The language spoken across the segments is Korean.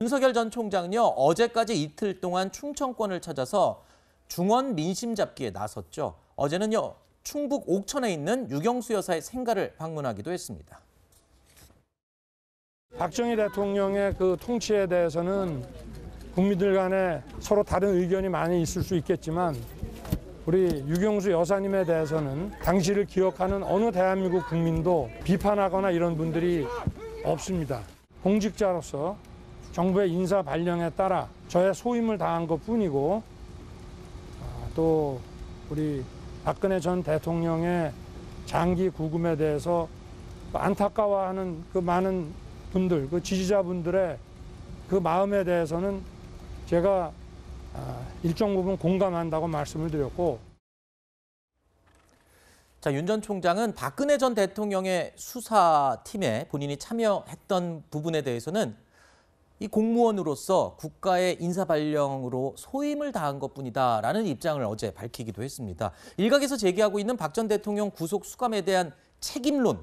윤석열 전 총장은요, 어제까지 이틀 동안 충청권을 찾아서 중원 민심 잡기에 나섰죠. 어제는요, 충북 옥천에 있는 유경수 여사의 생가를 방문하기도 했습니다. 박정희 대통령의 그 통치에 대해서는 국민들 간에 서로 다른 의견이 많이 있을 수 있겠지만 우리 유경수 여사님에 대해서는 당시를 기억하는 어느 대한민국 국민도 비판하거나 이런 분들이 없습니다. 공직자로서 정부의 인사 발령에 따라 저의 소임을 다한 것뿐이고 또 우리 박근혜 전 대통령의 장기 구금에 대해서 안타까워하는 그 많은 분들, 그 지지자분들의 그 마음에 대해서는 제가 일정 부분 공감한다고 말씀을 드렸고. 자, 윤 전 총장은 박근혜 전 대통령의 수사팀에 본인이 참여했던 부분에 대해서는 이 공무원으로서 국가의 인사발령으로 소임을 다한 것뿐이다라는 입장을 어제 밝히기도 했습니다. 일각에서 제기하고 있는 박 전 대통령 구속 수감에 대한 책임론.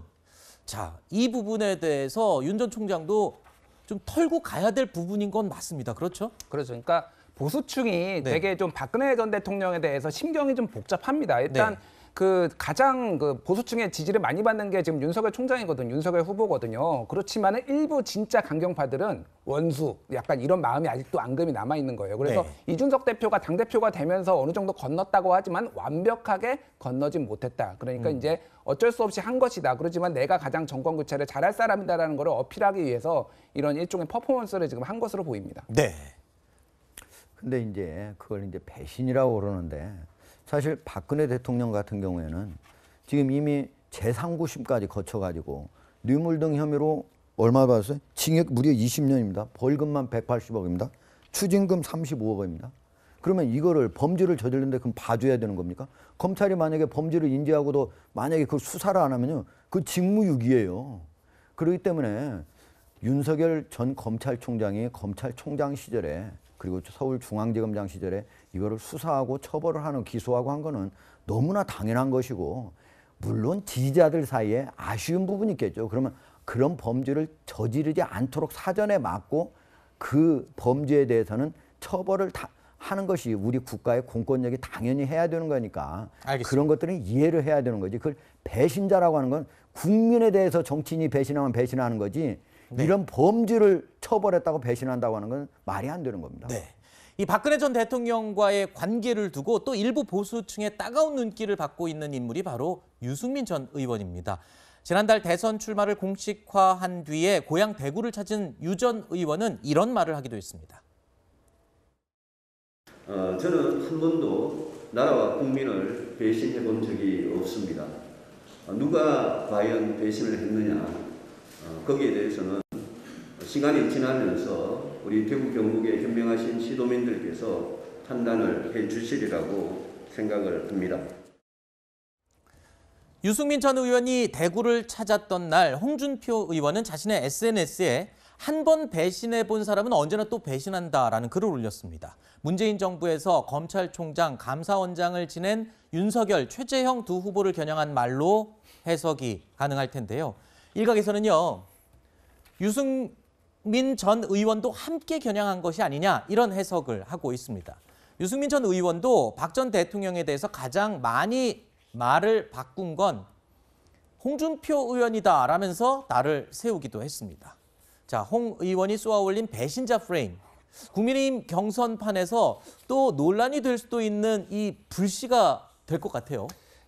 자, 이 부분에 대해서 윤 전 총장도 좀 털고 가야 될 부분인 건 맞습니다. 그렇죠? 그렇죠. 그러니까 보수층이 되게 좀 박근혜 전 대통령에 대해서 심경이 좀 복잡합니다. 일단 그 가장 그 보수층의 지지를 많이 받는 게 지금 윤석열 총장이거든요. 윤석열 후보거든요. 그렇지만 일부 진짜 강경파들은 원수, 약간 이런 마음이 아직도 앙금이 남아 있는 거예요. 그래서 이준석 대표가 당대표가 되면서 어느 정도 건넜다고 하지만 완벽하게 건너진 못했다. 그러니까 이제 어쩔 수 없이 한 것이다. 그렇지만 내가 가장 정권 교체를 잘할 사람이다라는 걸 어필하기 위해서 이런 일종의 퍼포먼스를 지금 한 것으로 보입니다. 네. 근데 이제 그걸 이제 배신이라고 그러는데 사실 박근혜 대통령 같은 경우에는 지금 이미 제3구심까지 거쳐가지고 뇌물 등 혐의로 얼마 받았어요? 징역 무려 20년입니다. 벌금만 180억입니다. 추징금 35억입니다. 그러면 이거를 범죄를 저질렀는데 그럼 봐줘야 되는 겁니까? 검찰이 만약에 범죄를 인지하고도 만약에 그 수사를 안 하면요, 그 직무유기예요. 그렇기 때문에 윤석열 전 검찰총장이 검찰총장 시절에 그리고 서울중앙지검장 시절에 이거를 수사하고 처벌을 하는 기소하고 한 거는 너무나 당연한 것이고, 물론 지지자들 사이에 아쉬운 부분이 있겠죠. 그러면 그런 범죄를 저지르지 않도록 사전에 막고 그 범죄에 대해서는 처벌을 하는 것이 우리 국가의 공권력이 당연히 해야 되는 거니까 알겠습니다. 그런 것들은 이해를 해야 되는 거지. 그걸 배신자라고 하는 건 국민에 대해서 정치인이 배신하면 배신하는 거지, 이런 범죄를 처벌했다고 배신한다고 하는 건 말이 안 되는 겁니다. 네. 이 박근혜 전 대통령과의 관계를 두고 또 일부 보수층의 따가운 눈길을 받고 있는 인물이 바로 유승민 전 의원입니다. 지난달 대선 출마를 공식화한 뒤에 고향 대구를 찾은 유 전 의원은 이런 말을 하기도 했습니다. 저는 한 번도 나라와 국민을 배신해 본 적이 없습니다. 누가 과연 배신을 했느냐, 거기에 대해서는 시간이 지나면서 우리 대구 경북의 현명하신 시도민들께서 판단을 해 주시리라고 생각을 합니다. 유승민 전 의원이 대구를 찾았던 날 홍준표 의원은 자신의 SNS에 한 번 배신해 본 사람은 언제나 또 배신한다라는 글을 올렸습니다. 문재인 정부에서 검찰총장, 감사원장을 지낸 윤석열, 최재형 두 후보를 겨냥한 말로 해석이 가능할 텐데요. 일각에서는요, 유승민 전 의원도 함께 겨냥한 것이 아니냐, 이런 해석을 하고 있습니다. 유승민 전 의원도 박 전 대통령에 대해서 가장 많이 말을 바꾼 건 홍준표 의원이다라면서 나를 세우기도 했습니다. 자, 홍 의원이 쏘아올린 배신자 프레임. 국민의힘 경선판에서 또 논란이 될 수도 있는 이 불씨가 될 것 같아요.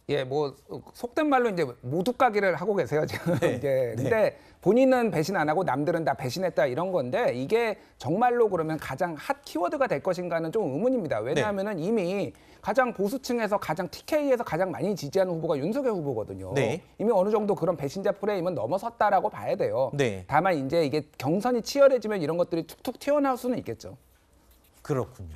예, 뭐 속된 말로 이제 모두까기를 하고 계세요 지금. 네. 이제 근데 본인은 배신 안 하고 남들은 다 배신했다 이런 건데, 이게 정말로 그러면 가장 핫 키워드가 될 것인가는 좀 의문입니다. 왜냐하면은 이미 가장 보수층에서 가장 TK에서 가장 많이 지지하는 후보가 윤석열 후보거든요. 이미 어느 정도 그런 배신자 프레임은 넘어섰다라고 봐야 돼요. 다만 이제 이게 경선이 치열해지면 이런 것들이 툭툭 튀어나올 수는 있겠죠. 그렇군요.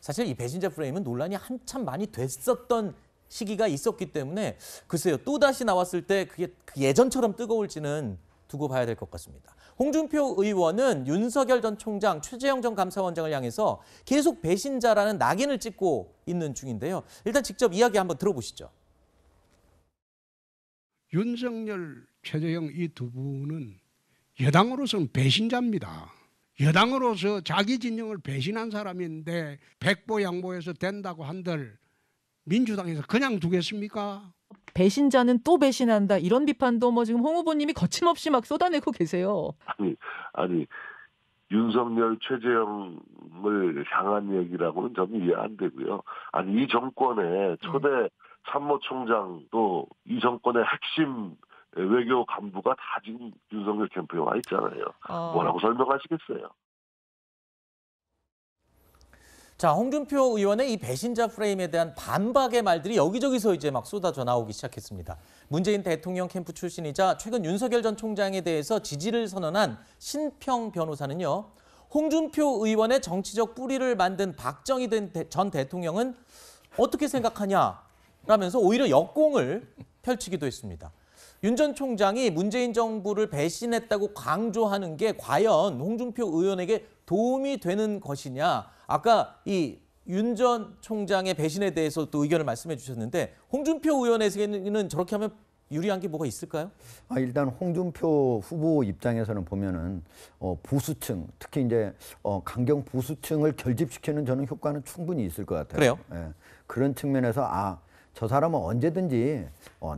사실 이 배신자 프레임은 논란이 한참 많이 됐었던 시기가 있었기 때문에 글쎄요, 또다시 나왔을 때 그게 예전처럼 뜨거울지는 두고 봐야 될 것 같습니다. 홍준표 의원은 윤석열 전 총장, 최재형 전 감사원장을 향해서 계속 배신자라는 낙인을 찍고 있는 중인데요. 일단 직접 이야기 한번 들어보시죠. 윤석열, 최재형 이 두 분은 여당으로서는 배신자입니다. 여당으로서 자기 진영을 배신한 사람인데 백보양보해서 된다고 한들 민주당에서 그냥 두겠습니까? 배신자는 또 배신한다 이런 비판도 뭐 지금 홍 후보님이 거침없이 막 쏟아내고 계세요. 아니 윤석열, 최재형을 향한 얘기라고는 저는 이해 안 되고요. 아니 이 정권의 초대 참모총장 또 이 정권의 핵심 외교 간부가 다 지금 윤석열 캠프에 와 있잖아요. 뭐라고 설명하시겠어요? 자, 홍준표 의원의 이 배신자 프레임에 대한 반박의 말들이 여기저기서 이제 막 쏟아져 나오기 시작했습니다. 문재인 대통령 캠프 출신이자 최근 윤석열 전 총장에 대해서 지지를 선언한 신평 변호사는요. 홍준표 의원의 정치적 뿌리를 만든 박정희 전 대통령은 어떻게 생각하냐라면서 오히려 역공을 펼치기도 했습니다. 윤 전 총장이 문재인 정부를 배신했다고 강조하는 게 과연 홍준표 의원에게 도움이 되는 것이냐. 아까 이 윤 전 총장의 배신에 대해서 또 의견을 말씀해 주셨는데 홍준표 의원에게는 저렇게 하면 유리한 게 뭐가 있을까요? 일단 홍준표 후보 입장에서는 보면은 보수층, 특히 이제 강경 보수층을 결집시키는 저는 효과는 충분히 있을 것 같아요. 그래요? 예, 그런 측면에서 저 사람은 언제든지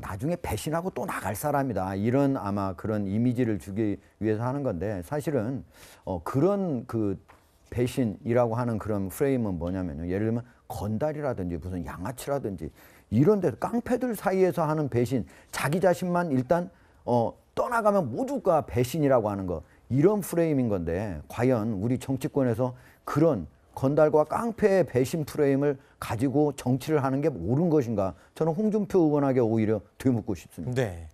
나중에 배신하고 또 나갈 사람이다. 이런 아마 그런 이미지를 주기 위해서 하는 건데 사실은 그런 그 배신이라고 하는 그런 프레임은 뭐냐면요. 예를 들면 건달이라든지 무슨 양아치라든지 이런 데서 깡패들 사이에서 하는 배신, 자기 자신만 일단 떠나가면 모두가 배신이라고 하는 거 이런 프레임인 건데 과연 우리 정치권에서 그런 건달과 깡패의 배신 프레임을 가지고 정치를 하는 게 옳은 것인가? 저는 홍준표 의원에게 오히려 되묻고 싶습니다. 네.